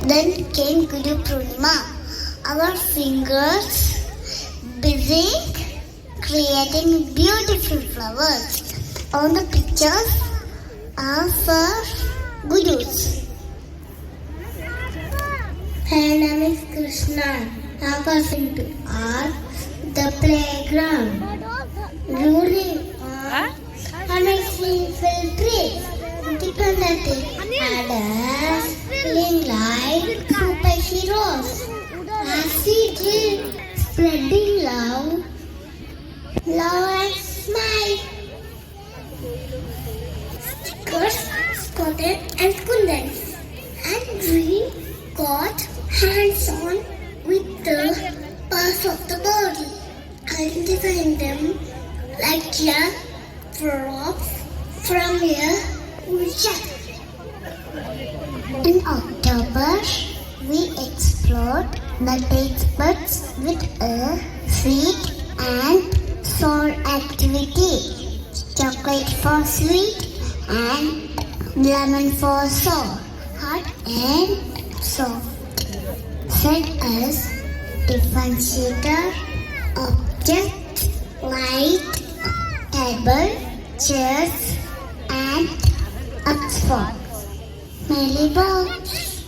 Then came Guru Purnima. Our fingers busy creating beautiful flowers. On the pictures are for Gurus. Her name is Krishna. Now passing to art, the playground. Ruling on amazing field trees. Dependently others feeling like superheroes. As we did, spreading love and smile. Stickers, spotted and kundans. And we got hands-on with the parts of the body, identifying them like young frogs from a woodchuck. In October, we explored the taste buds with a sweet and sour activity. Chocolate for sweet and lemon for sour. Hot and soft. Set as differentiator objects like table, chairs, and Oxford. Many box.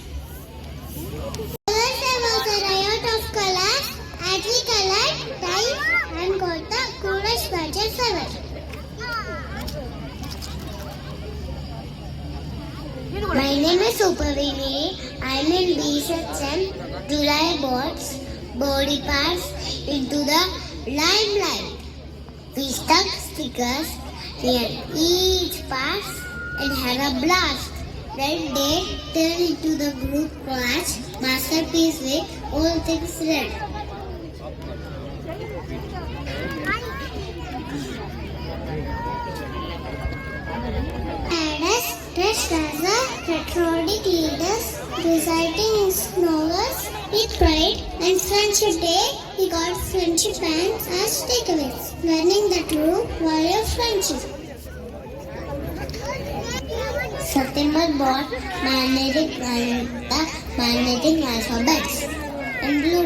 There was a riot of colors as we colored, dyed, and got the coolest badges ever. My name is Supervini. I am in B section. July boards, body parts into the limelight. We stuck stickers near each part and had a blast. Then they turned into the group class masterpiece with all things red. Dressed as a patriotic leaders, reciting his novels with pride, and Friendship Day, he got friendship bands as takeaways, learning the true value of friendship. September bought magnetic alphabets and blue.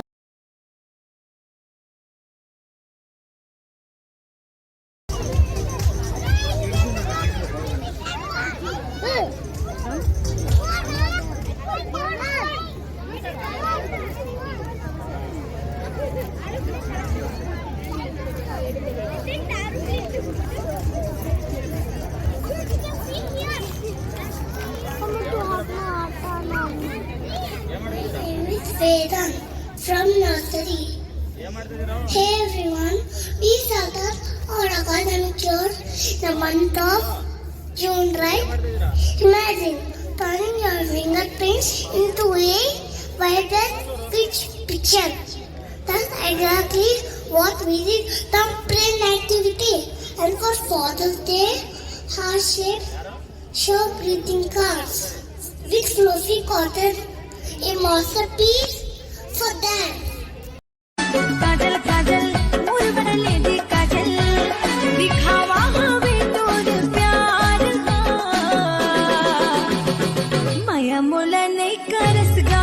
From nursery. Hey everyone, we started our academic year in the month of June, right? Imagine turning your fingerprints into a vibrant picture. That's exactly what we did, thumbprint activity. And for Father's Day, heart-shaped show greeting cards with fluffy cotton, a masterpiece for them. Kajal Kajal मोर बनले दी काजल दिखावा हवे तोर प्यार माया मोला नहीं करसगा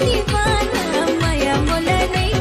दीवाना माया मोला